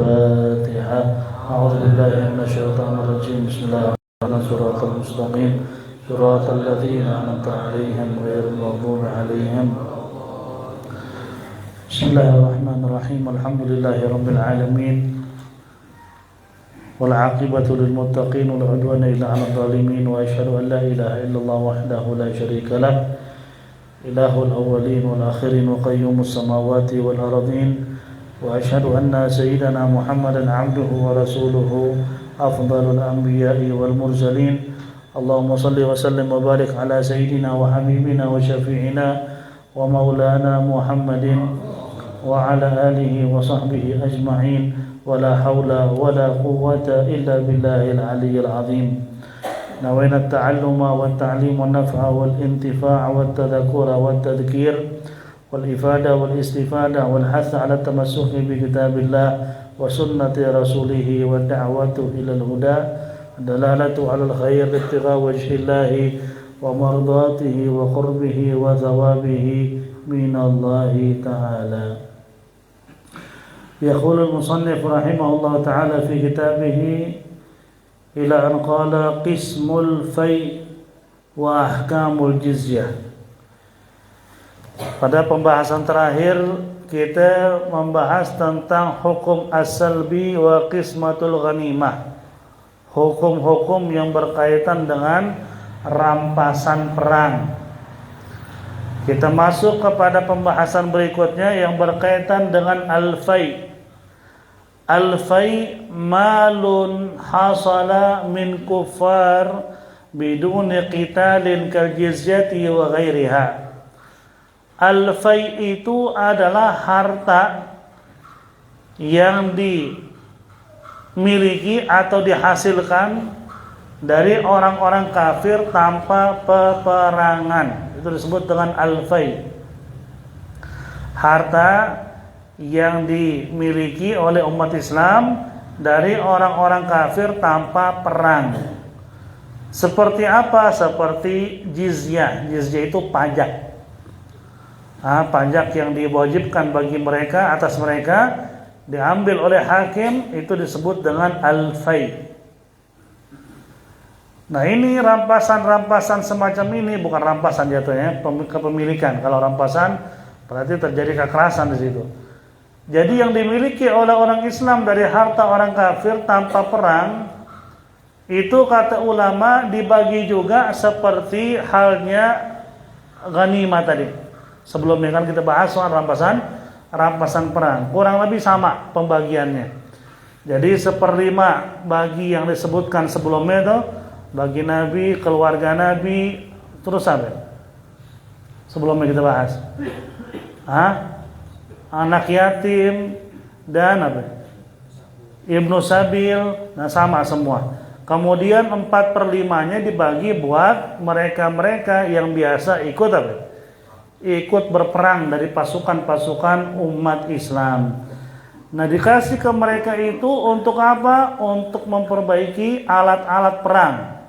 الفاتحة. أعوذ بالله من الشيطان الرجيم. بسم الله الرحمن الرحيم. صراط المستقيم صراط الذين أنعمت عليهم غير المغضوب عليهم. بسم الله الرحمن الرحيم. الحمد لله رب العالمين والعاقبة للمتقين ولا عدوان إلا على الظالمين، وأشهد أن لا إله إلا الله وحده لا شريك له إله الأولين والآخرين وقيوم السماوات والأرضين، وأشهد أن سيدنا محمدا عبده ورسوله أفضل الأنبياء والمرسلين. اللهم صل وسلم وبارك على سيدنا وحبيبنا وشفيعنا ومولانا محمد وعلى آله وصحبه أجمعين، ولا حول ولا قوة إلا بالله العلي العظيم. نوينا التعلم والتعليم والنفع والانتفاع والتذكر والتذكير والإفادة والاستفادة والحث على التمسك بكتاب الله وسنة رسوله والدعوة إلى الهدى، الدلالة على الخير ابتغاء وجه الله ومرضاته وقربه وثوابه من الله تعالى. يقول المصنف رحمه الله تعالى في كتابه إلى أن قال قسم الفيء وأحكام الجزية. Pada pembahasan terakhir kita membahas tentang hukum as-salbi wa qismatul ghanimah, hukum-hukum yang berkaitan dengan rampasan perang. Kita masuk kepada pembahasan berikutnya yang berkaitan dengan al-fai. Al-fai malun hasala min kuffar biduni qitalin kal jizyati wa ghairiha. Al-fai itu adalah harta yang dimiliki atau dihasilkan dari orang-orang kafir tanpa peperangan. Itu disebut dengan al-fai. Harta yang dimiliki oleh umat Islam dari orang-orang kafir tanpa perang. Seperti apa? Seperti jizyah. Jizyah itu pajak. Pajak yang diwajibkan bagi mereka, atas mereka, diambil oleh hakim, itu disebut dengan al-fai. Nah, ini rampasan-rampasan semacam ini bukan rampasan jatuhnya, kepemilikan. Kalau rampasan berarti terjadi kekerasan di situ. Jadi yang dimiliki oleh orang Islam dari harta orang kafir tanpa perang, itu kata ulama dibagi juga seperti halnya ghanimah tadi. Sebelumnya kan kita bahas soal rampasan perang, kurang lebih sama pembagiannya. Jadi 1/5 bagi yang disebutkan sebelumnya itu bagi Nabi, keluarga Nabi, terus apa? Sebelumnya kita bahas, anak yatim dan apa? Ibnu Sabil, nah sama semua. Kemudian 4/5-nya dibagi buat mereka-mereka yang biasa ikut apa? Ikut berperang dari pasukan-pasukan umat Islam. Nah, dikasih ke mereka itu untuk apa? Untuk memperbaiki alat-alat perang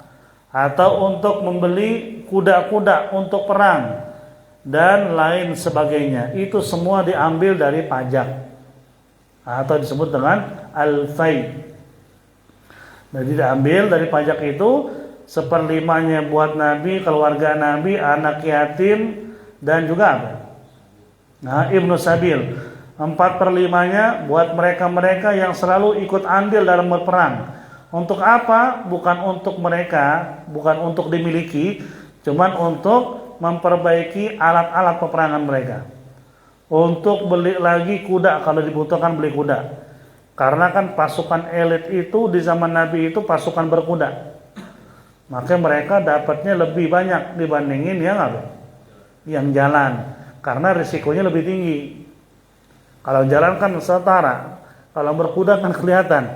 atau untuk membeli kuda-kuda untuk perang dan lain sebagainya. Itu semua diambil dari pajak atau disebut dengan al-fai. Jadi diambil dari pajak itu 1/5-nya buat Nabi, keluarga Nabi, anak yatim, dan juga apa? Ibnu Sabil. 4/5-nya buat mereka-mereka yang selalu ikut andil dalam berperang. Untuk apa? Bukan untuk mereka, bukan untuk dimiliki, cuman untuk memperbaiki alat-alat peperangan mereka. Untuk beli lagi kuda kalau dibutuhkan, beli kuda. Karena kan pasukan elit itu di zaman Nabi itu pasukan berkuda. Maka mereka dapatnya lebih banyak dibandingin yang jalan, karena risikonya lebih tinggi. Kalau jalan kan setara, kalau berkuda kan kelihatan,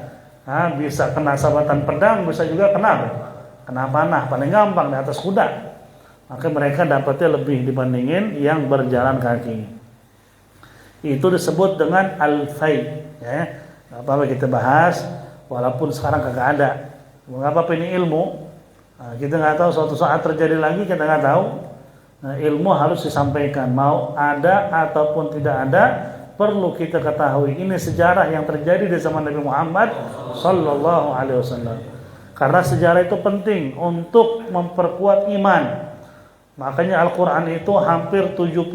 bisa kena sabatan pedang, bisa juga kena panah, paling gampang di atas kuda. Maka mereka dapatnya lebih dibandingin yang berjalan kaki. Itu disebut dengan al-fai. Ya, apa kita bahas, walaupun sekarang kagak ada. Mengapa ini ilmu? Kita nggak tahu suatu saat terjadi lagi, kita nggak tahu. Ilmu harus disampaikan, mau ada ataupun tidak ada, perlu kita ketahui ini sejarah yang terjadi di zaman Nabi Muhammad sallallahu alaihi wasallam. Karena sejarah itu penting untuk memperkuat iman. Makanya Al-Qur'an itu hampir 70%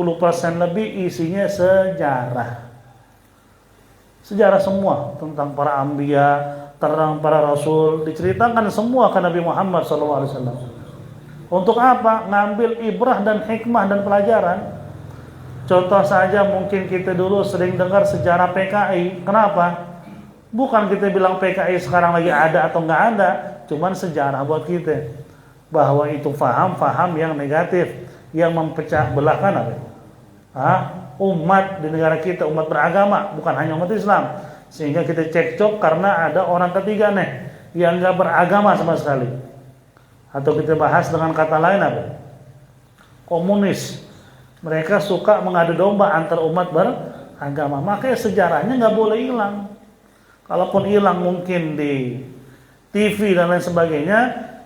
lebih isinya sejarah. Sejarah semua tentang para anbiya, tentang para rasul, diceritakan semua ke Nabi Muhammad sallallahu alaihi wasallam. Untuk apa? Ngambil ibrah dan hikmah dan pelajaran. Contoh saja mungkin kita dulu sering dengar sejarah PKI. Kenapa? Bukan kita bilang PKI sekarang lagi ada atau nggak ada, cuman sejarah buat kita. Bahwa itu faham yang negatif, yang mempecah belahkan apa? Umat di negara kita, umat beragama, bukan hanya umat Islam. Sehingga kita cekcok karena ada orang ketiga nih yang nggak beragama sama sekali. Atau kita bahas dengan kata lain apa? Komunis. Mereka suka mengadu domba antar umat beragama. Makanya sejarahnya nggak boleh hilang. Kalaupun hilang mungkin di TV dan lain sebagainya,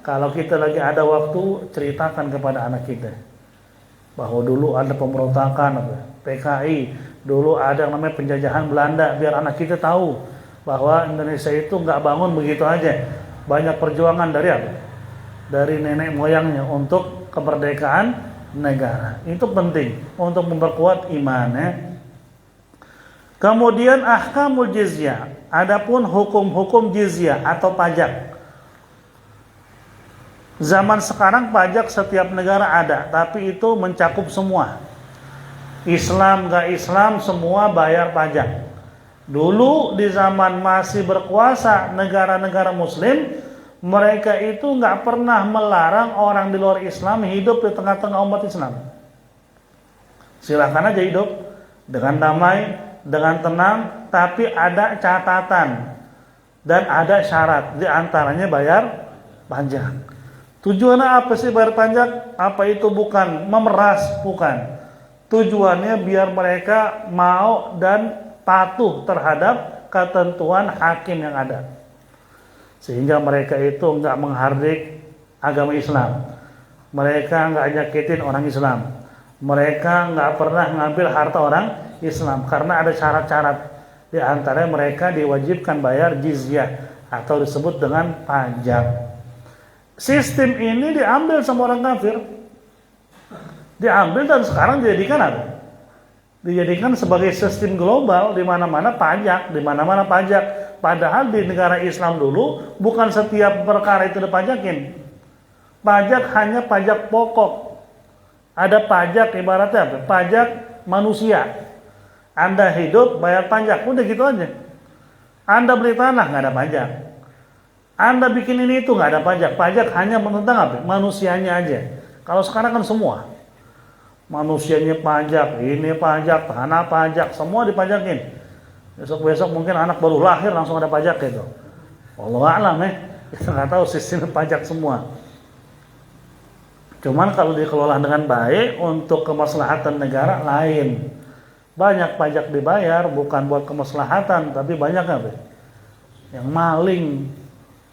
kalau kita lagi ada waktu ceritakan kepada anak kita bahwa dulu ada pemberontakan PKI, dulu ada yang namanya penjajahan Belanda, biar anak kita tahu bahwa Indonesia itu nggak bangun begitu aja. Banyak perjuangan dari apa? Dari nenek moyangnya untuk kemerdekaan negara. Itu penting untuk memperkuat imannya. Kemudian ahkamul jizyah. Adapun hukum-hukum jizyah atau pajak. Zaman sekarang pajak setiap negara ada, tapi itu mencakup semua. Islam gak Islam semua bayar pajak. Dulu di zaman masih berkuasa negara-negara muslim, mereka itu gak pernah melarang orang di luar Islam hidup di tengah-tengah umat Islam. Silakan aja hidup dengan damai, dengan tenang, tapi ada catatan dan ada syarat, di antaranya bayar pajak. Tujuannya apa sih bayar pajak? Apa itu bukan memeras? Bukan. Tujuannya biar mereka mau dan patuh terhadap ketentuan hakim yang ada. Sehingga mereka itu enggak menghardik agama Islam. Mereka enggak nyakitin orang Islam. Mereka enggak pernah ngambil harta orang Islam. Karena ada syarat-syarat. Di antaranya mereka diwajibkan bayar jizyah atau disebut dengan pajak. Sistem ini diambil sama orang kafir. Diambil dan sekarang dijadikan apa? Dijadikan sebagai sistem global, di mana-mana pajak, di mana-mana pajak. Padahal di negara Islam dulu bukan setiap perkara itu dipajakin. Pajak hanya pajak pokok. Ada pajak ibaratnya apa? Pajak manusia. Anda hidup bayar pajak, udah gitu aja. Anda beli tanah nggak ada pajak. Anda bikin ini itu nggak ada pajak. Pajak hanya tentang apa? Manusianya aja. Kalau sekarang kan semua. Manusianya pajak, ini pajak, tanah pajak, semua dipajakin. Besok-besok mungkin anak baru lahir langsung ada pajak gitu. Wallahu a'lam kita nggak tahu sistem pajak semua. Cuman kalau dikelola dengan baik untuk kemaslahatan negara lain. Banyak pajak dibayar bukan buat kemaslahatan, tapi banyak apa? Yang maling.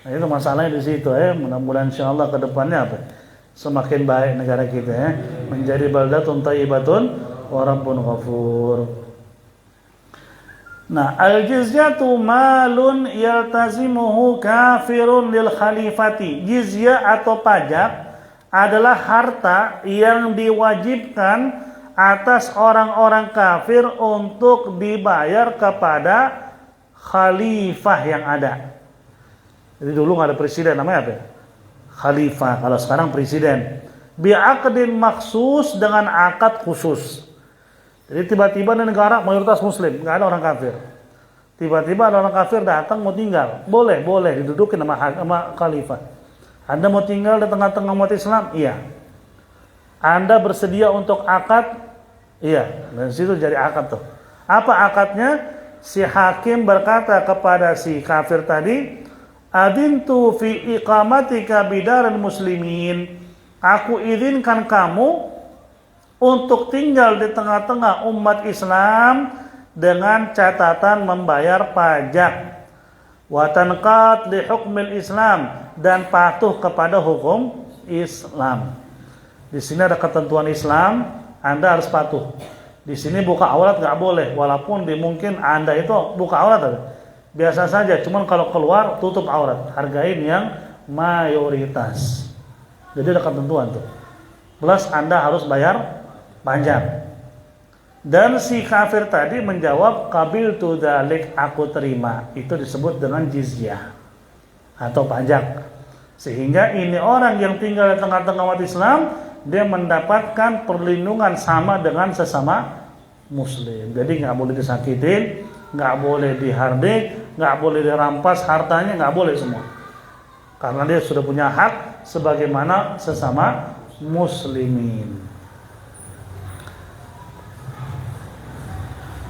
Nah, itu masalahnya di situ Mudah-mudahan insyaallah ke depannya apa? Semakin baik negara kita menjadi baldatun thayyibatun wa rabbun ghafur. Nah, al-jizyatu malun yaltazimuhu kafirun lil khalifati. Jizyah atau pajak adalah harta yang diwajibkan atas orang-orang kafir untuk dibayar kepada khalifah yang ada. Jadi dulu nggak ada presiden, namanya apa? Khalifah. Kalau sekarang presiden. Bi'aqdin maksus, dengan akad khusus. Jadi tiba-tiba di negara mayoritas muslim, nggak ada orang kafir. Tiba-tiba ada orang kafir datang mau tinggal. Boleh didudukin sama khalifah. Anda mau tinggal di tengah-tengah umat Islam? Iya. Anda bersedia untuk akad? Iya. Dan situ jadi akad tuh. Apa akadnya? Si hakim berkata kepada si kafir tadi, adintu fi iqamatika bidaran muslimin. Aku izinkan kamu untuk tinggal di tengah-tengah umat Islam dengan catatan membayar pajak. Wa tanqad li hukmil Islam, dan patuh kepada hukum Islam. Di sini ada ketentuan Islam, Anda harus patuh. Di sini buka aurat nggak boleh, walaupun mungkin Anda itu buka aurat biasa saja, cuman kalau keluar tutup aurat. Hargain yang mayoritas. Jadi ada ketentuan tuh. Plus Anda harus bayar pajak. Dan si kafir tadi menjawab, qabiltu dzalik, aku terima. Itu disebut dengan jizyah atau pajak. Sehingga ini orang yang tinggal di tengah-tengah umat Islam, dia mendapatkan perlindungan sama dengan sesama muslim. Jadi nggak boleh disakitin, nggak boleh dihardik, nggak boleh dirampas hartanya, nggak boleh semua. Karena dia sudah punya hak sebagaimana sesama muslimin.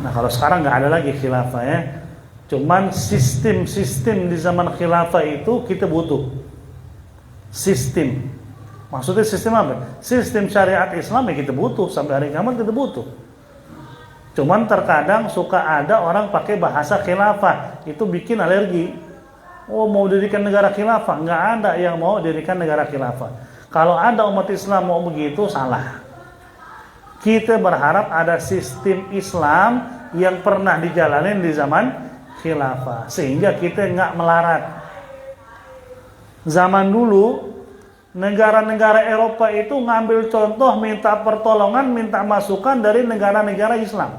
Nah, kalau sekarang nggak ada lagi khilafah ya. Cuman sistem di zaman khilafah itu kita butuh. Sistem. Maksudnya sistem apa? Sistem syariat Islam ya kita butuh. Sampai hari kiamat kita butuh. Cuman terkadang suka ada orang pakai bahasa khilafah. Itu bikin alergi. Oh, mau dirikan negara khilafah. Nggak ada yang mau dirikan negara khilafah. Kalau ada umat Islam mau begitu, salah. Kita berharap ada sistem Islam yang pernah dijalanin di zaman khilafah, sehingga kita nggak melarat. Zaman dulu negara-negara Eropa itu ngambil contoh, minta pertolongan, minta masukan dari negara-negara Islam,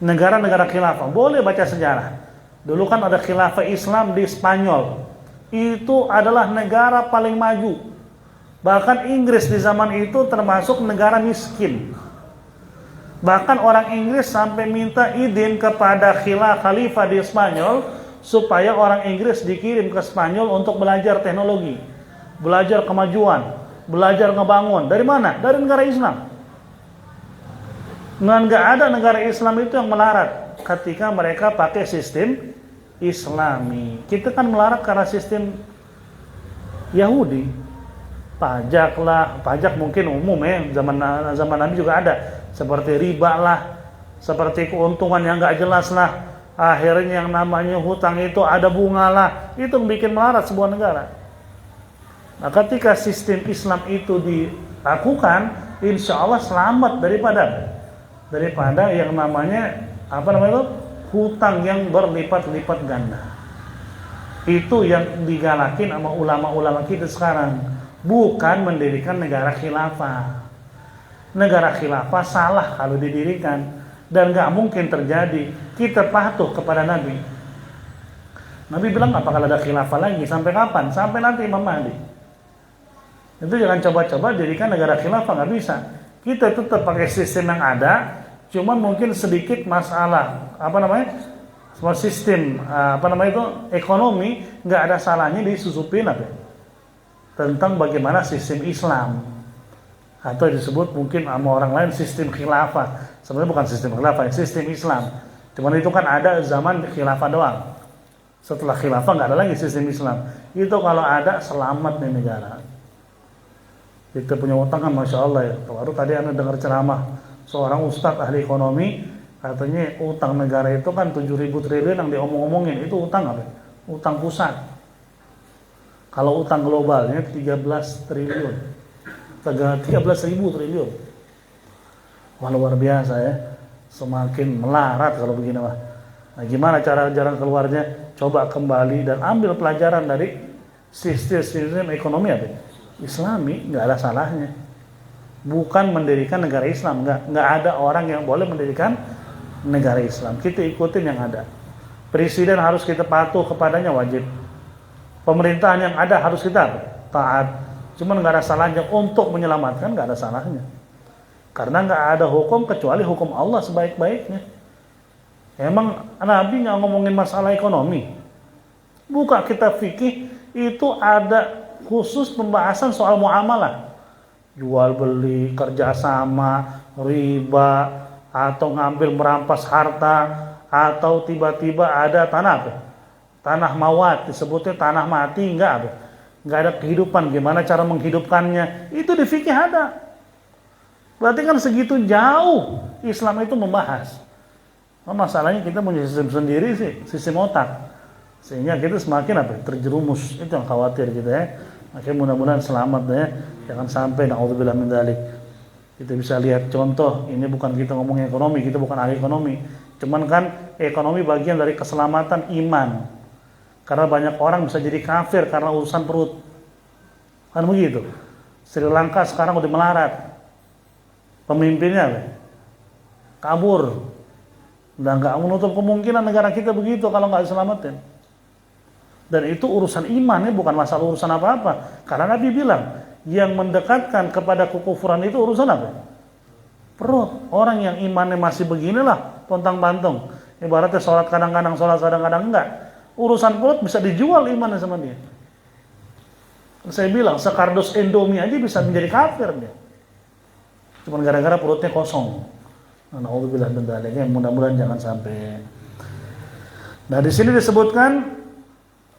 negara-negara khilafah. Boleh baca sejarah. Dulu kan ada khilafah Islam di Spanyol. Itu adalah negara paling maju. Bahkan Inggris di zaman itu termasuk negara miskin. Bahkan orang Inggris sampai minta izin kepada khalifah di Spanyol supaya orang Inggris dikirim ke Spanyol untuk belajar teknologi, belajar kemajuan, belajar ngebangun. Dari mana? Dari negara Islam. Nggak ada negara Islam itu yang melarat ketika mereka pakai sistem Islami. Kita kan melarat karena sistem Yahudi. Pajak lah, pajak mungkin umum ya, zaman Nabi juga ada, seperti riba lah, seperti keuntungan yang nggak jelas lah, akhirnya yang namanya hutang itu ada bunga lah, itu yang bikin melarat sebuah negara. Nah, ketika sistem Islam itu dilakukan, insya Allah selamat daripada yang namanya hutang yang berlipat-lipat ganda. Itu yang digalakin sama ulama-ulama kita sekarang. Bukan mendirikan negara khilafah. Negara khilafah salah kalau didirikan, dan gak mungkin terjadi. Kita patuh kepada Nabi. Nabi bilang apa kalau ada khilafah lagi? Sampai kapan? Sampai nanti Imam Mahdi. Itu jangan coba-coba dirikan negara khilafah, gak bisa. Kita tetap pakai sistem yang ada, cuman mungkin sedikit masalah sistem ekonomi gak ada salahnya disusupin tentang bagaimana sistem Islam, atau disebut mungkin sama orang lain sistem khilafah. Sebenarnya bukan sistem khilafah, sistem Islam. Cuman itu kan ada zaman khilafah doang. Setelah khilafah nggak ada lagi sistem Islam. Itu kalau ada selamat nih negara. Kita punya utang kan, masya Allah ya. Baru tadi Anda dengar ceramah seorang ustadz ahli ekonomi, katanya utang negara itu kan 7.000 triliun yang diomong-omongin. Itu utang apa? Utang pusat. Kalau utang globalnya 13 triliun. 13.000 triliun. Wah, luar biasa ya. Semakin melarat kalau begini mah. Nah, gimana cara jalan keluarnya? Coba kembali dan ambil pelajaran dari sistem ekonomi Islami, nggak ada salahnya. Bukan mendirikan negara Islam, nggak ada orang yang boleh mendirikan negara Islam. Kita ikutin yang ada. Presiden harus kita patuh kepadanya, wajib. Pemerintahan yang ada harus kita taat. Cuman nggak ada salahnya untuk menyelamatkan, nggak ada salahnya. Karena nggak ada hukum kecuali hukum Allah sebaik-baiknya. Emang Nabi nggak ngomongin masalah ekonomi? Buka kitab fikih itu ada khusus pembahasan soal muamalah, jual beli, kerjasama, riba, atau ngambil merampas harta, atau tiba-tiba ada tanah mawat, disebutnya tanah mati, nggak ada kehidupan, gimana cara menghidupkannya, itu di fikih ada. Berarti kan segitu jauh Islam itu membahas. Nah, masalahnya kita punya sistem sendiri sih, sistem otak, sehingga kita semakin terjerumus. Itu yang khawatir kita ya. Makanya mudah-mudahan selamat ya, jangan sampai naudzubillah min dzalik. Kita bisa lihat contoh, ini bukan kita ngomong ekonomi, kita bukan ahli ekonomi. Cuman kan ekonomi bagian dari keselamatan iman. Karena banyak orang bisa jadi kafir karena urusan perut. Kan begitu. Sri Lanka sekarang udah melarat. Pemimpinnya kabur. Dan nggak menutup kemungkinan negara kita begitu kalau nggak diselamatin. Dan itu urusan iman ya, bukan masalah urusan apa-apa. Karena Nabi bilang, yang mendekatkan kepada kekufuran itu urusan apa? Perut. Orang yang imannya masih beginilah, pontang-pantung. Ibaratnya sholat kadang-kadang, sholat kadang-kadang enggak. Urusan perut bisa dijual imannya sama dia. Saya bilang, sekardus Indomie aja bisa menjadi kafir dia. Cuma gara-gara perutnya kosong. Na'udzubillah min dzalik, mudah-mudahan jangan sampai. Nah, di sini disebutkan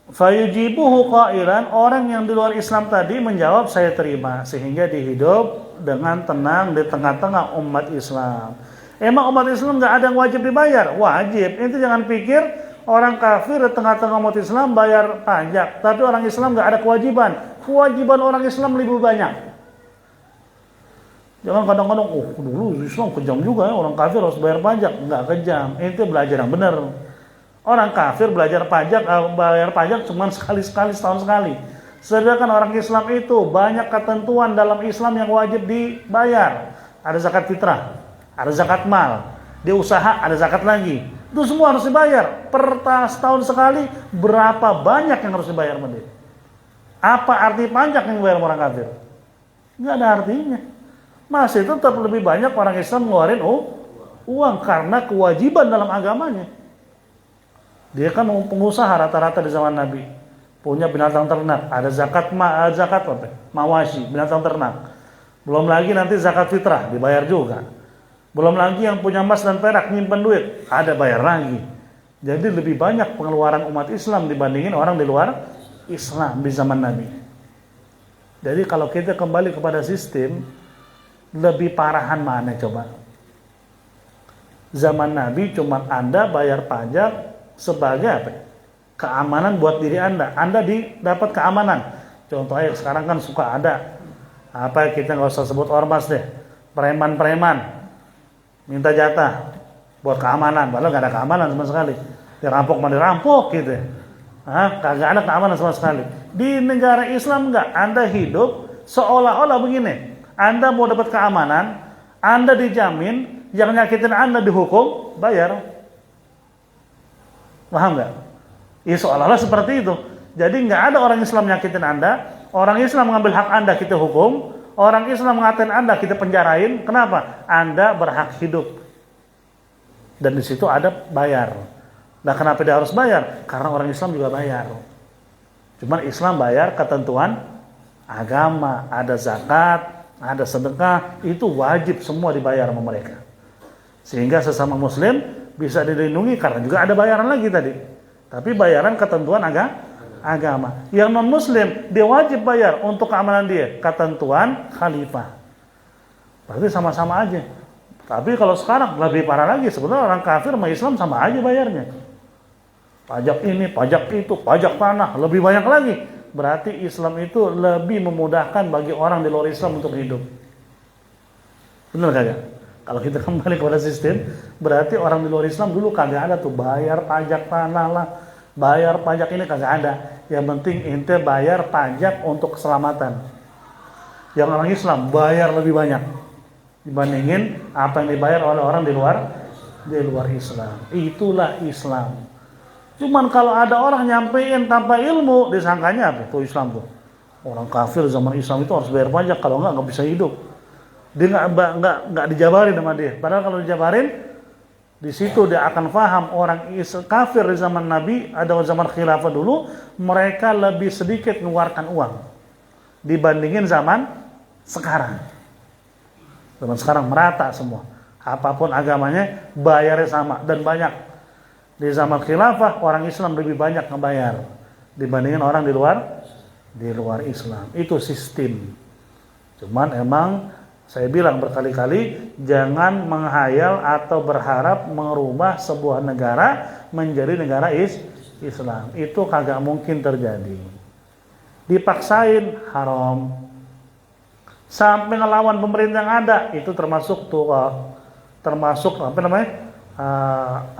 fayujibuhu qailan, orang yang di luar Islam tadi menjawab saya terima, sehingga dihidup dengan tenang di tengah-tengah umat Islam. Emang umat Islam nggak ada yang wajib dibayar? Wajib. Itu jangan pikir orang kafir di tengah-tengah umat Islam bayar pajak, tapi orang Islam nggak ada kewajiban. Kewajiban orang Islam lebih banyak. Jangan kadang-kadang, dulu Islam kejam juga ya, orang kafir harus bayar pajak. Nggak kejam, itu belajar yang benar. Orang kafir belajar pajak, bayar pajak cuma sekali-sekali, setahun sekali. Sedangkan orang Islam itu banyak ketentuan dalam Islam yang wajib dibayar. Ada zakat fitrah, ada zakat mal, di usaha ada zakat lagi. Itu semua harus dibayar. Per setahun sekali, berapa banyak yang harus dibayar sama dia? Apa arti pajak yang dibayar orang kafir? Nggak ada artinya. Masih tetap lebih banyak orang Islam ngeluarin uang karena kewajiban dalam agamanya. Dia kan pengusaha rata-rata di zaman Nabi, punya binatang ternak, ada zakat mawashi, binatang ternak. Belum lagi nanti zakat fitrah dibayar juga. Belum lagi yang punya emas dan perak nyimpen duit, ada bayar lagi. Jadi lebih banyak pengeluaran umat Islam dibandingin orang di luar Islam di zaman Nabi. Jadi kalau kita kembali kepada sistem, lebih parahan mana coba? Zaman Nabi cuma Anda bayar pajak sebagai apa? Keamanan buat diri Anda. Anda dapat keamanan. Contohnya sekarang kan suka ada apa, kita nggak usah sebut ormas deh, preman-preman minta jatah buat keamanan, padahal nggak ada keamanan sama sekali. Dirampok mana dirampok gitu. Kagak ada keamanan sama sekali. Di negara Islam nggak, Anda hidup seolah-olah begini. Anda mau dapat keamanan, Anda dijamin, yang nyakitin Anda dihukum, bayar. Paham nggak? Ya seolah-olah seperti itu. Jadi nggak ada orang Islam nyakitin Anda, orang Islam mengambil hak Anda, kita hukum, orang Islam ngatain Anda, kita penjarain. Kenapa? Anda berhak hidup. Dan di situ ada bayar. Nah, kenapa dia harus bayar? Karena orang Islam juga bayar. Cuman Islam bayar ketentuan agama, ada zakat, ada sedekah, itu wajib semua dibayar sama mereka. Sehingga sesama muslim bisa dilindungi karena juga ada bayaran lagi tadi. Tapi bayaran ketentuan agama. Yang non muslim dia wajib bayar untuk keamanan dia, ketentuan khalifah. Berarti sama-sama aja. Tapi kalau sekarang lebih parah lagi, sebenarnya orang kafir sama Islam sama aja bayarnya. Pajak ini, pajak itu, pajak tanah, lebih banyak lagi. Berarti Islam itu lebih memudahkan bagi orang di luar Islam untuk hidup. Benar kagak? Kalau kita kembali kepada sistem, berarti orang di luar Islam dulu kagak ada tuh bayar pajak tanah lah, bayar pajak ini kagak ada. Yang penting ente bayar pajak untuk keselamatan. Yang orang Islam bayar lebih banyak dibandingin apa yang dibayar oleh orang di luar Islam. Itulah Islam. Cuman kalau ada orang nyampein tanpa ilmu, disangkanya apa? Tuh Islam tuh. Orang kafir zaman Islam itu harus bayar pajak, kalau nggak bisa hidup. Dia nggak dijabarin sama dia. Padahal kalau dijabarin, di situ dia akan paham orang kafir di zaman Nabi, ada zaman khilafah dulu, mereka lebih sedikit mengeluarkan uang dibandingin zaman sekarang. Zaman sekarang merata semua. Apapun agamanya, bayarnya sama dan banyak. Di zaman khilafah orang Islam lebih banyak ngebayar dibandingin orang di luar Islam. Itu sistem. Cuman emang saya bilang berkali-kali, jangan menghayal atau berharap merubah sebuah negara menjadi negara Islam. Itu kagak mungkin terjadi. Dipaksain haram. sampai ngelawan pemerintah yang ada, itu termasuk apa namanya?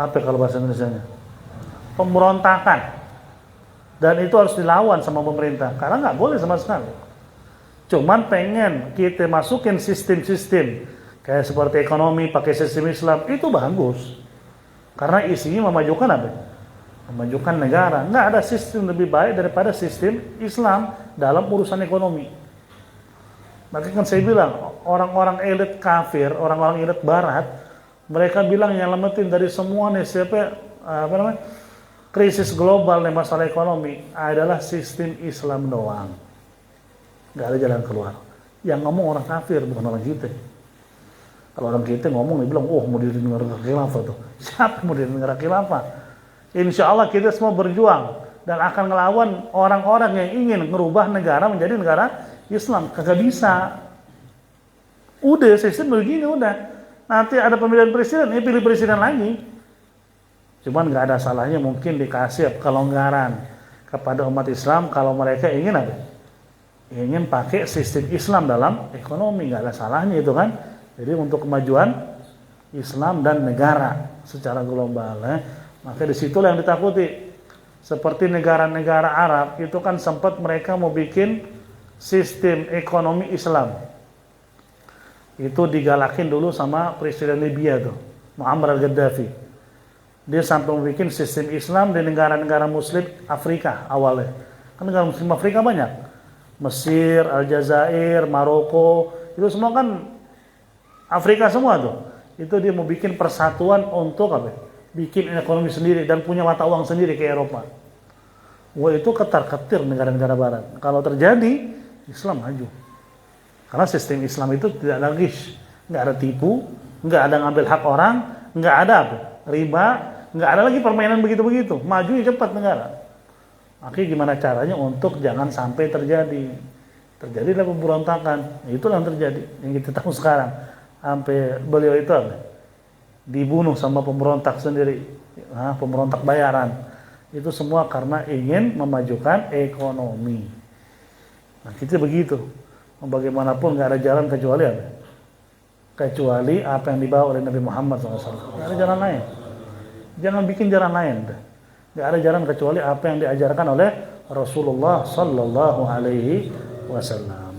Apa kalau bahasa Indonesianya? Pemberontakan. Dan itu harus dilawan sama pemerintah karena nggak boleh sama sekali. Cuman pengen kita masukin sistem-sistem kayak seperti ekonomi pakai sistem Islam, itu bagus. Karena isinya memajukan apa? Memajukan negara. Nggak ada sistem lebih baik daripada sistem Islam dalam urusan ekonomi. Makanya kan saya bilang, orang-orang elit kafir, orang-orang elit barat, mereka bilang yang lemetin dari semua nih krisis global nih masalah ekonomi adalah sistem Islam doang. Nggak ada jalan keluar. Yang ngomong orang kafir, bukan orang kita. Kalau orang kita ngomong, dia bilang, mau diri negara khilafah tuh. Siapa mau diri negara khilafah? Insya Allah kita semua berjuang dan akan ngelawan orang-orang yang ingin merubah negara menjadi negara Islam. Kagak bisa. Udah, sistem begini udah. Nanti ada pemilihan presiden, pilih presiden lagi. Cuman nggak ada salahnya mungkin dikasih kelonggaran kepada umat Islam kalau mereka ingin apa? Ingin pakai sistem Islam dalam ekonomi, nggak ada salahnya itu kan. Jadi untuk kemajuan Islam dan negara secara global, maka disitulah yang ditakuti. Seperti negara-negara Arab itu kan sempat mereka mau bikin sistem ekonomi Islam. Itu digalakin dulu sama Presiden Libya tuh, Muammar al-Gaddafi. Dia sampai membuat sistem Islam di negara-negara Muslim Afrika awalnya. Kan negara Muslim Afrika banyak. Mesir, Aljazair, Maroko, itu semua kan Afrika semua tuh. Itu dia mau bikin persatuan untuk apa? Bikin ekonomi sendiri dan punya mata uang sendiri ke Eropa. Wah, itu ketar-ketir negara-negara barat. Kalau terjadi, Islam maju. Karena sistem Islam itu tidak ada gish, nggak ada tipu, nggak ada ngambil hak orang, nggak ada apa? Riba, nggak ada lagi permainan begitu-begitu. Maju cepat negara. Makanya gimana caranya untuk jangan sampai terjadi. Terjadilah pemberontakan. Itulah yang terjadi. Yang kita tahu sekarang. Sampai beliau itu apa? Dibunuh sama pemberontak sendiri. Pemberontak bayaran. Itu semua karena ingin memajukan ekonomi. Nah kita begitu. Bagaimanapun nggak ada jalan kecuali apa? Kecuali apa yang dibawa oleh Nabi Muhammad SAW. Nggak ada jalan lain. Jangan bikin jalan lain. Nggak ada jalan kecuali apa yang diajarkan oleh Rasulullah Sallallahu Alaihi Wasallam.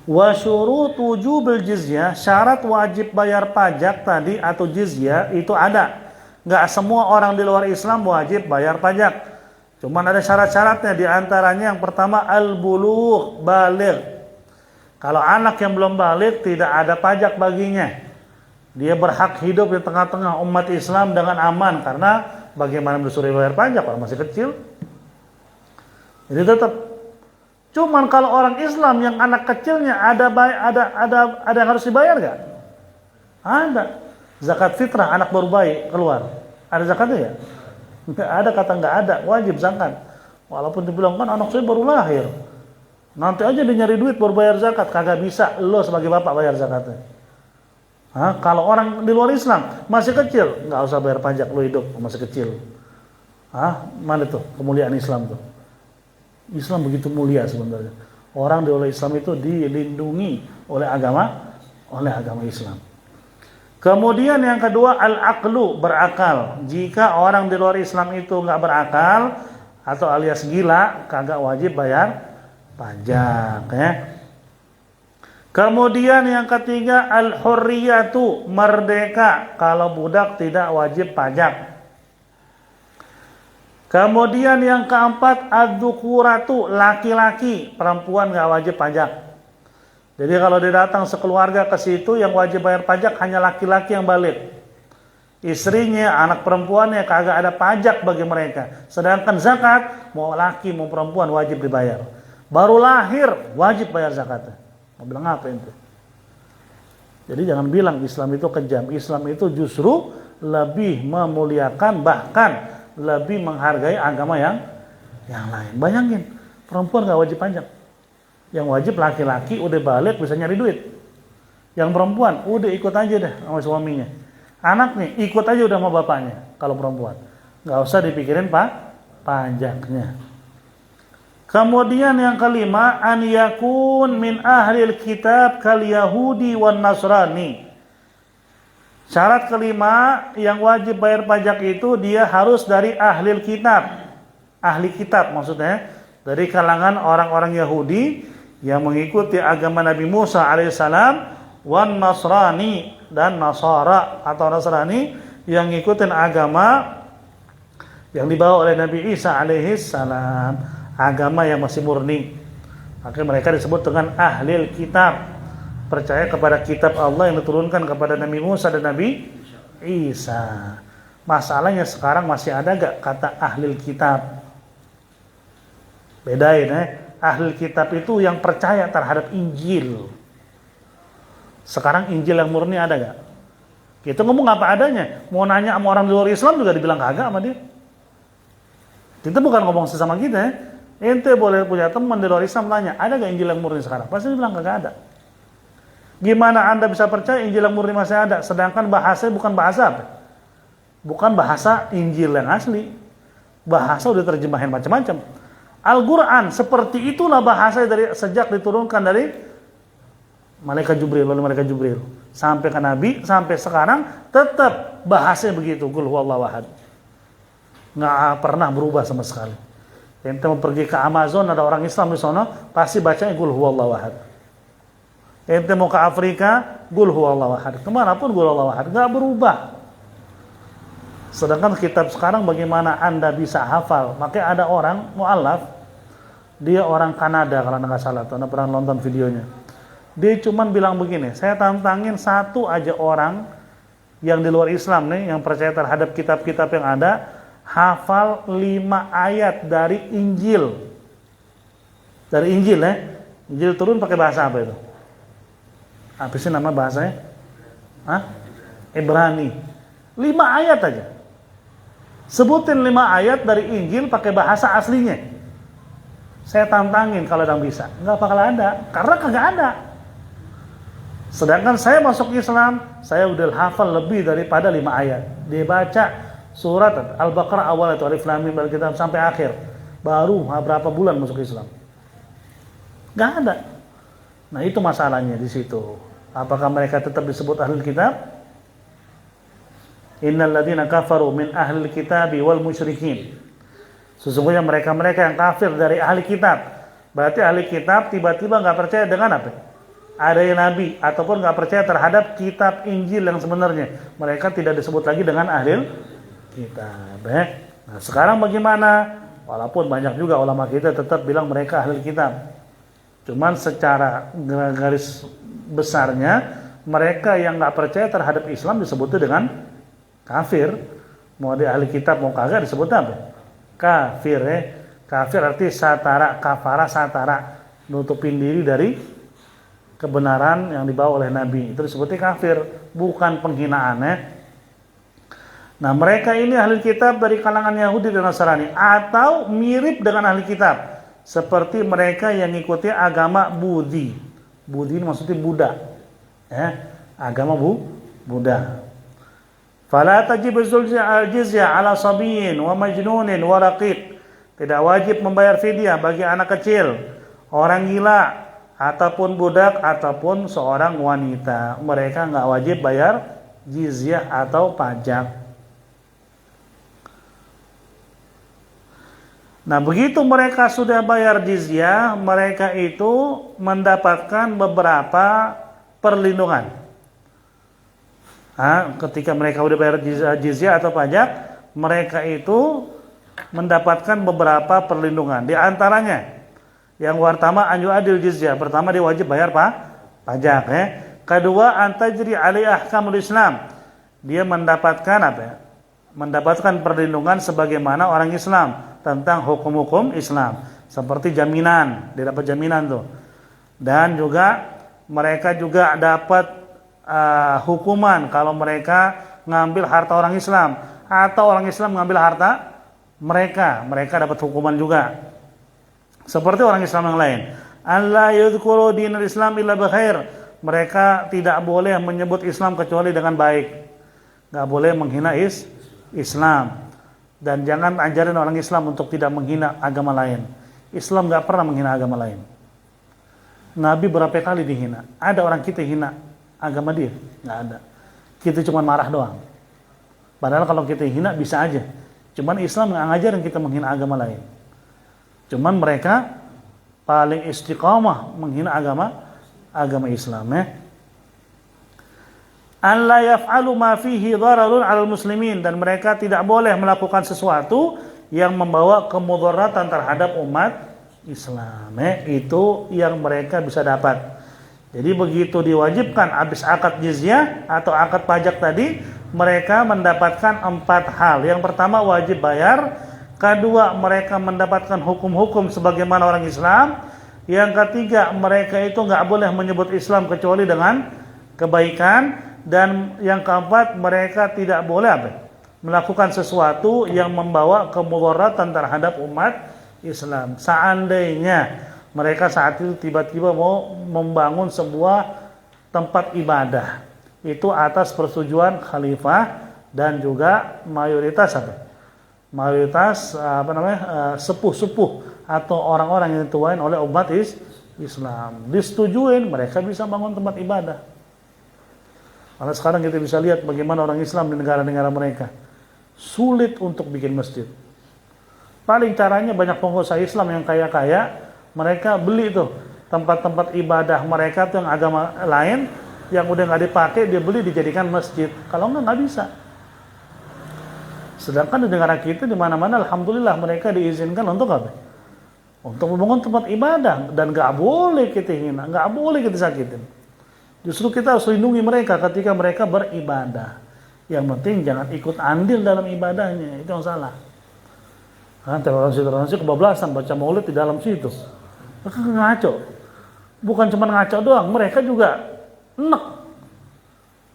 Wa syurut wujubil jizyah, syarat wajib bayar pajak tadi atau jizyah itu ada. Nggak semua orang di luar Islam wajib bayar pajak. Cuman ada syarat-syaratnya, diantaranya yang pertama al-bulugh, baligh. Kalau anak yang belum baligh tidak ada pajak baginya. Dia berhak hidup di tengah-tengah umat Islam dengan aman karena bagaimana disuruh bayar pajak kalau masih kecil. Jadi tetap. Cuman kalau orang Islam yang anak kecilnya ada yang harus dibayar nggak? Ada. Zakat fitrah anak baru bayi keluar. Ada zakatnya ya? Nggak ada, kata nggak ada, wajib zakat. Walaupun dibilang kan anak saya baru lahir. Nanti aja dia nyari duit baru bayar zakat, kagak bisa. Lo sebagai bapak bayar zakatnya. Kalau orang di luar Islam masih kecil, nggak usah bayar pajak, lo hidup masih kecil. Mana tuh kemuliaan Islam tuh? Islam begitu mulia sebenarnya. Orang di luar Islam itu dilindungi oleh agama Islam. Kemudian yang kedua al-aqlu, berakal. Jika orang di luar Islam itu nggak berakal atau alias gila, kagak wajib bayar pajak ya. Kemudian yang ketiga al-hurriyatu, merdeka. Kalau budak tidak wajib pajak. Kemudian yang keempat ad-dzukuratu, laki-laki, perempuan nggak wajib pajak. Jadi kalau dia datang sekeluarga ke situ yang wajib bayar pajak hanya laki-laki yang balik. Istrinya, anak perempuannya kagak ada pajak bagi mereka. Sedangkan zakat mau laki mau perempuan wajib dibayar. Baru lahir wajib bayar zakatnya. Mau bilang apa itu? Jadi jangan bilang Islam itu kejam. Islam itu justru lebih memuliakan, bahkan lebih menghargai agama yang lain. Bayangin, perempuan nggak wajib pajak. Yang wajib laki-laki udah balik bisa nyari duit. Yang perempuan udah ikut aja deh sama suaminya. Anak nih ikut aja udah sama bapaknya kalau perempuan. Nggak usah dipikirin pajaknya. Kemudian yang kelima, an yakun min ahlil kitab kal yahudi wan nasrani. Syarat kelima yang wajib bayar pajak itu dia harus dari ahlil kitab. Ahli kitab maksudnya dari kalangan orang-orang Yahudi yang mengikuti agama Nabi Musa alaihissalam, wan nasrani dan Nasara atau Nasrani yang ngikutin agama yang dibawa oleh Nabi Isa alaihissalam, agama yang masih murni. Maka mereka disebut dengan ahlil kitab, percaya kepada kitab Allah yang diturunkan kepada Nabi Musa dan Nabi Isa. Masalahnya sekarang masih ada gak kata ahlil kitab? Bedain ahlil kitab itu yang percaya terhadap Injil. Sekarang Injil yang murni ada gak? Kita ngomong apa adanya. Mau nanya sama orang di luar Islam juga dibilang kagak sama dia. Kita bukan ngomong sesama kita. Ente boleh punya teman di luar Islam tanya, ada gak Injil yang murni sekarang? Pasti dia bilang kagak ada. Gimana Anda bisa percaya Injil yang murni masih ada, sedangkan bahasanya bukan bahasa apa? Bukan bahasa Injil yang asli. Bahasa udah terjemahin macam-macam. Al-Quran seperti itulah bahasa dari sejak diturunkan dari malaikat Jibril, lalu malaikat Jibril sampai ke Nabi, sampai sekarang tetap bahasanya begitu. Qul huwallahu ahad. Nggak pernah berubah sama sekali. Ente mau pergi ke Amazon, ada orang Islam di sana, pasti bacanya Qul huwallahu ahad. Ente mau ke Afrika, Qul huwallahu ahad. Kemanapun Qul huwallahu ahad, nggak berubah. Sedangkan kitab sekarang bagaimana Anda bisa hafal? Makanya ada orang mu'alaf, dia orang Kanada kalau nggak salah, Anda pernah nonton videonya. Dia cuman bilang begini, saya tantangin satu aja orang yang di luar Islam nih, yang percaya terhadap kitab-kitab yang ada, hafal 5 ayat dari Injil. Dari Injil ya. Injil turun pakai bahasa apa itu? Apa sih nama bahasanya? Ibrani. 5 ayat aja. Sebutin 5 ayat dari Injil pakai bahasa aslinya. Saya tantangin kalau ada yang bisa. Nggak bakal ada, karena kagak ada. Sedangkan saya masuk Islam, saya udah hafal lebih daripada 5 ayat. Dia baca surat Al-Baqarah awal itu, Alif Lam Mim dari kitab sampai akhir. Baru berapa bulan masuk Islam. Nggak ada. Nah itu masalahnya di situ. Apakah mereka tetap disebut ahli kitab? Innal ladzina kafaru min ahli kitabi wal musyrikin. Sesungguhnya mereka-mereka yang kafir dari ahli kitab. Berarti ahli kitab tiba-tiba nggak percaya dengan apa? Adanya nabi ataupun nggak percaya terhadap kitab Injil yang sebenarnya. Mereka tidak disebut lagi dengan ahli kitab. Nah sekarang bagaimana? Walaupun banyak juga ulama kita tetap bilang mereka ahli kitab. Cuman secara garis besarnya mereka yang nggak percaya terhadap Islam disebutnya dengan kafir. Mau di ahli kitab mau kagak disebut apa? Kafir ya. Kafir arti satara, kafara satara, nutupin diri dari kebenaran yang dibawa oleh Nabi. Itu disebutnya kafir, bukan penghinaan ya. Nah mereka ini ahli kitab dari kalangan Yahudi dan Nasrani atau mirip dengan ahli kitab, seperti mereka yang mengikuti agama Budi. Budi ini maksudnya Buddha ya, agama Buddha. Fala tajibu al-jizya ala sabiyin wa majnunin wa raqiq. Tidak wajib membayar fidyah bagi anak kecil, orang gila, ataupun budak, ataupun seorang wanita. Mereka nggak wajib bayar jizyah atau pajak. Nah, begitu mereka sudah bayar jizyah, mereka itu mendapatkan beberapa perlindungan. Ketika mereka udah bayar jizyah atau pajak, mereka itu mendapatkan beberapa perlindungan. Di antaranya, yang pertama anju adil jizyah. Pertama dia wajib bayar pajak. Kedua antajri alai ahkamul Islam. Dia mendapatkan apa ya? Mendapatkan perlindungan sebagaimana orang Islam tentang hukum-hukum Islam. Seperti jaminan, dia dapat jaminan tuh. Dan juga mereka juga dapat hukuman kalau mereka ngambil harta orang Islam atau orang Islam ngambil harta mereka dapat hukuman juga seperti orang Islam yang lain. Allah yadhkuru dinul Islam illa bikhair. Mereka tidak boleh menyebut Islam kecuali dengan baik, nggak boleh menghina Islam, dan jangan ajarin orang Islam untuk tidak menghina agama lain. Islam nggak pernah menghina agama lain. Nabi berapa kali dihina? Ada orang kita hina agama dia? Nggak ada. Kita cuma marah doang. Padahal kalau kita hina bisa aja. Cuman Islam nggak ngajarin kita menghina agama lain. Cuman mereka paling istiqamah menghina agama Islam. An la yaf'alu ma fihi dhararun 'alal muslimin, dan mereka tidak boleh melakukan sesuatu yang membawa kemudaratan terhadap umat Islam. Itu yang mereka bisa dapat. Jadi begitu diwajibkan habis akad jizyah atau akad pajak tadi, mereka mendapatkan 4 hal. Yang pertama wajib bayar, kedua mereka mendapatkan hukum-hukum sebagaimana orang Islam, yang ketiga mereka itu nggak boleh menyebut Islam kecuali dengan kebaikan, dan yang keempat mereka tidak boleh melakukan sesuatu yang membawa kemudaratan terhadap umat Islam. Seandainya mereka saat itu tiba-tiba mau membangun sebuah tempat ibadah, itu atas persetujuan khalifah dan juga mayoritas sepuh-sepuh atau orang-orang yang dituain oleh umat Islam, disetujuin, mereka bisa bangun tempat ibadah. Karena sekarang kita bisa lihat bagaimana orang Islam di negara-negara mereka sulit untuk bikin masjid. Paling caranya banyak pengusaha Islam yang kaya-kaya, mereka beli tuh tempat-tempat ibadah mereka tuh yang agama lain yang udah nggak dipakai, dia beli dijadikan masjid. Kalau nggak bisa. Sedangkan di negara kita di mana-mana alhamdulillah mereka diizinkan untuk apa? Untuk membangun tempat ibadah, dan nggak boleh kita hina, nggak boleh kita sakitin. Justru kita harus lindungi mereka ketika mereka beribadah. Yang penting jangan ikut andil dalam ibadahnya, itu yang salah. Toleransi kebablasan, baca maulid di dalam situ. Mereka ngaco. Bukan cuma ngaco doang, mereka juga enek.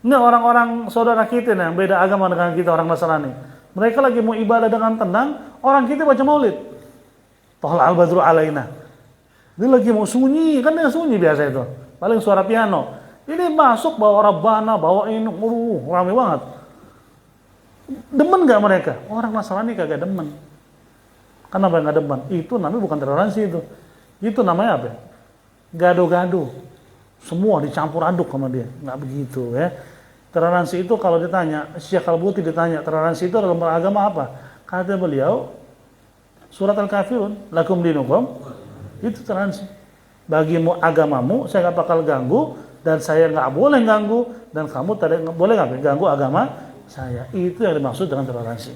Ini orang-orang saudara kita nih, yang beda agama dengan kita, orang Nasrani. Mereka lagi mau ibadah dengan tenang, orang kita baca maulid. Tohla al-badru alaina. Dia lagi mau sunyi, kan dia sunyi biasa itu. Paling suara piano. Ini masuk bawa Rabbana, bawain, rame banget. Demen gak mereka? Orang Nasrani kagak demen. Kenapa nggak demen? Itu namanya bukan toleransi itu. Itu namanya apa? Gado-gado. Semua dicampur aduk sama dia. Nggak begitu ya. Toleransi itu kalau ditanya, Syekh Al-Buti ditanya, toleransi itu dalam beragama apa? Kata beliau, surat Al-Kafirun, lakum dinukum, itu toleransi. Bagimu agamamu, saya nggak bakal ganggu, dan saya nggak boleh ganggu, dan kamu tidak boleh ganggu agama saya. Itu yang dimaksud dengan toleransi.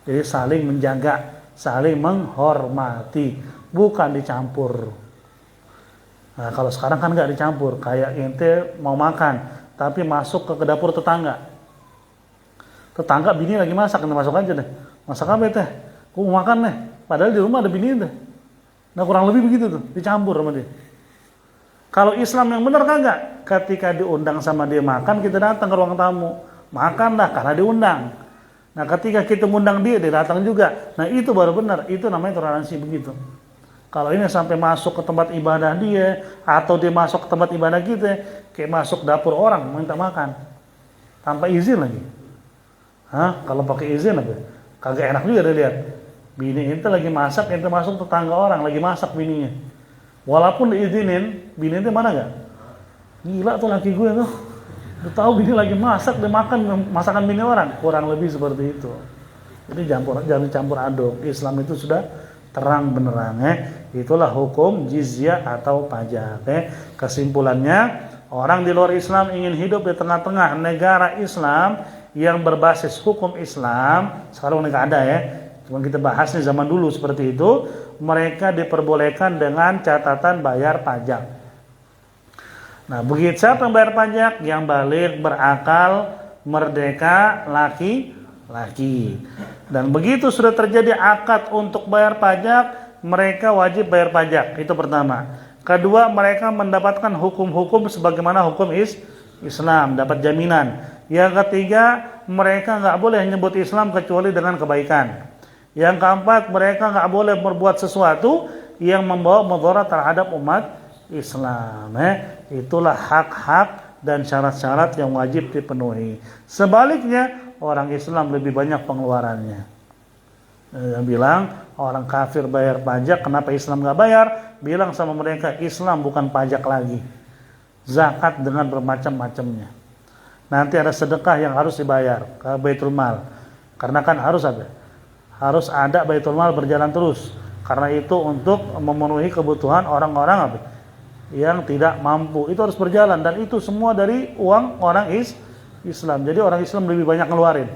Jadi saling menjaga, saling menghormati, bukan dicampur. Nah, kalau sekarang kan nggak dicampur, kayak ente mau makan, tapi masuk ke dapur tetangga. Tetangga bini lagi masak, ente masuk aja deh. Masak apa teh? Aku mau makan nih. Padahal di rumah ada bini deh. Nah kurang lebih begitu tuh, dicampur sama dia. Kalau Islam yang benar kagak, ketika diundang sama dia makan, kita datang ke ruang tamu, makan lah karena diundang. Nah ketika kita mengundang dia datang juga. Nah itu baru benar, itu namanya toleransi begitu. Kalau ini sampai masuk ke tempat ibadah dia, atau dia masuk ke tempat ibadah kita, kayak masuk dapur orang minta makan tanpa izin lagi. Kalau pakai izin apa? Kagak enak juga dia lihat. Bini itu lagi masak, ente masuk tetangga orang lagi masak bininya. Walaupun diizinin, bini itu mana gak? Gila tuh laki gue tuh. Udah tahu bini lagi masak, dia makan masakan bini orang. Kurang lebih seperti itu. Jadi jangan campur aduk. Islam itu sudah terang benerang. Itulah hukum jizyah atau pajak. Kesimpulannya, orang di luar Islam ingin hidup di tengah-tengah negara Islam yang berbasis hukum Islam. Sekarang nggak ada ya. Cuma kita bahas nih zaman dulu seperti itu. Mereka diperbolehkan dengan catatan bayar pajak. Nah, begitu siapa yang bayar pajak? Yang balik, berakal, merdeka, laki-laki. Dan begitu sudah terjadi akad untuk bayar pajak, mereka wajib bayar pajak. Itu pertama. Kedua, mereka mendapatkan hukum-hukum sebagaimana hukum Islam, dapat jaminan. Yang ketiga, mereka nggak boleh menyebut Islam kecuali dengan kebaikan. Yang keempat, mereka nggak boleh berbuat sesuatu yang membawa mudarat terhadap umat Islam. Itulah hak-hak dan syarat-syarat yang wajib dipenuhi. Sebaliknya, orang Islam lebih banyak pengeluarannya. Yang bilang orang kafir bayar pajak, kenapa Islam nggak bayar? Bilang sama mereka, Islam bukan pajak lagi, zakat dengan bermacam-macamnya. Nanti ada sedekah yang harus dibayar ke Baitul Mal, karena kan harus ada Baitul Mal berjalan terus. Karena itu untuk memenuhi kebutuhan orang-orang yang tidak mampu, itu harus berjalan, dan itu semua dari uang orang Islam. Jadi orang Islam lebih banyak ngeluarin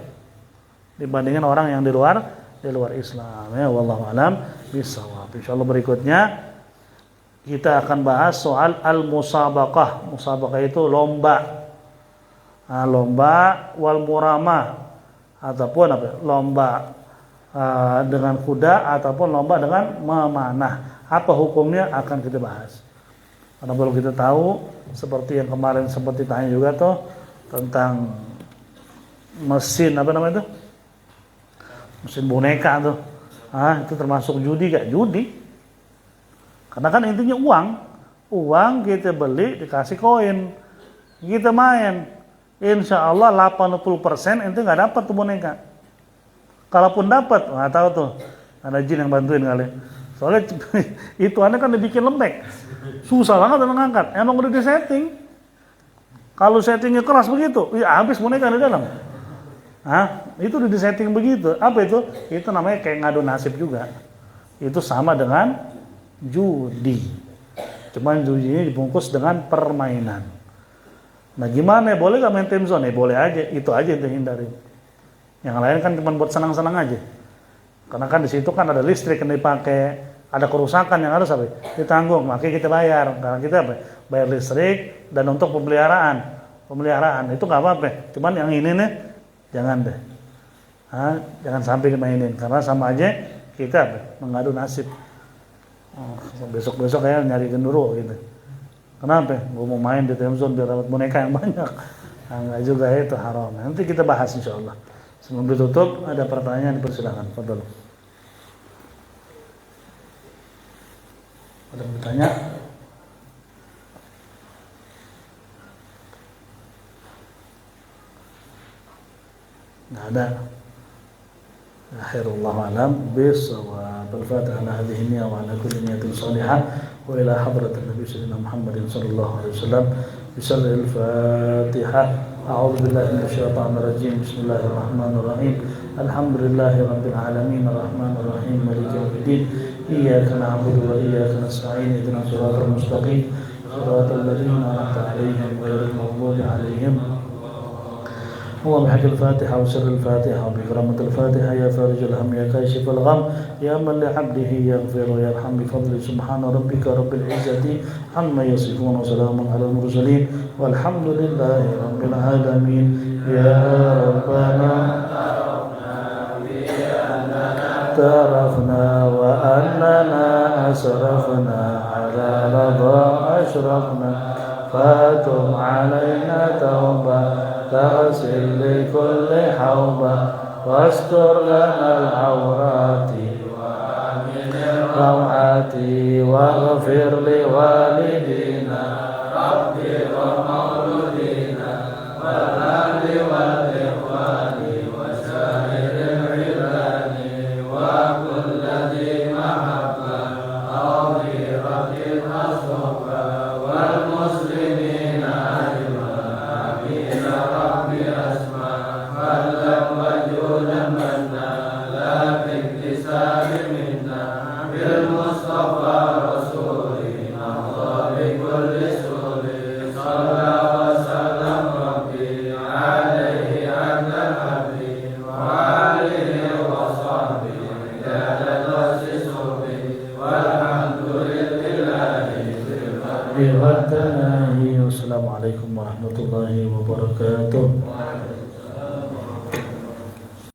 dibandingkan orang yang di luar Islam. Ya, wallahu alam bishawab. Insyaallah berikutnya kita akan bahas soal al-musabaqah. Musabaqah itu lomba. Lomba wal muramah, ataupun lomba dengan kuda, ataupun lomba dengan memanah. Apa hukumnya akan kita bahas. Karena perlu kita tahu, seperti yang kemarin sempat ditanya juga tuh tentang mesin mesin boneka tuh. Itu termasuk judi gak? Judi. Karena kan intinya uang kita beli dikasih koin, kita main. Insya Allah 80% ente nggak dapat tuh boneka. Kalaupun dapat, nggak tahu tuh ada jin yang bantuin kali. Soalnya itu aneh kan dibikin lembek, susah banget untuk ngangkat. Emang udah disetting. Kalau settingnya keras begitu, ya habis boneka di dalam. Itu udah disetting begitu. Apa itu? Itu namanya kayak ngadu nasib juga. Itu sama dengan judi. Cuman judinya dibungkus dengan permainan. Nah gimana? Boleh gak main time zone? Boleh aja. Itu aja yang hindari. Yang lain kan cuma buat senang-senang aja. Karena kan di situ kan ada listrik yang dipakai, ada kerusakan yang harus ditanggung, makanya kita bayar. Karena kita bayar listrik dan untuk pemeliharaan itu nggak apa-apa. Cuman yang ini nih jangan deh, jangan sampai dimainin karena sama aja kita mengadu nasib. Besok-besok kayak nyari genduro gitu. Kenapa? Gue mau main di time zone biar dapat boneka yang banyak. Enggak juga, itu haram. Nanti kita bahas insyaallah. Sebelum ditutup ada pertanyaan, dipersilakan. Fadhol. Ada yang bertanya? Nggak ada. Akhirullah alam bisawab. Al-Fatihah ala hadhihi niyya wa ala kulli niyatin salihah wa ila hadratin Nabi sayyidina Muhammadin sallallahu alaihi wasallam. Bismillahil Fatihah. A'udzu billahi minasyaitonir rajim. Bismillahirrahmanirrahim. Alhamdulillahirabbil alamin arrahmanir rahim maliki yaumiddin. Iyyaka na'budu wa iyyaka nasta'in. Ihdinas siratal mustaqim. Shiratal ladzina an'amta 'alaihim ghairil maghdubi 'alaihim. اللهم بحق الفاتحة وسر الفاتحة وبكرامة الفاتحة يا فارج الهم يا كاشف الغم يا من لعبده يغفر ويرحم بفضل سبحان ربك رب العزة عما يصفون وسلام على المرسلين والحمد لله رب العالمين يا ربنا اعترفنا وأننا أسرفنا على رضا أشرفنا فاتم علينا توبة تغسل لكل حوبة واستر لنا العورات وآمن الروعات واغفر لوالدينا ربي ومولودينا والأهل والإخوان وسائر العباد وكل ذي محبة أو غيرة الصحبة والمسلمين Assalamualaikum warahmatullahi wabarakatuh.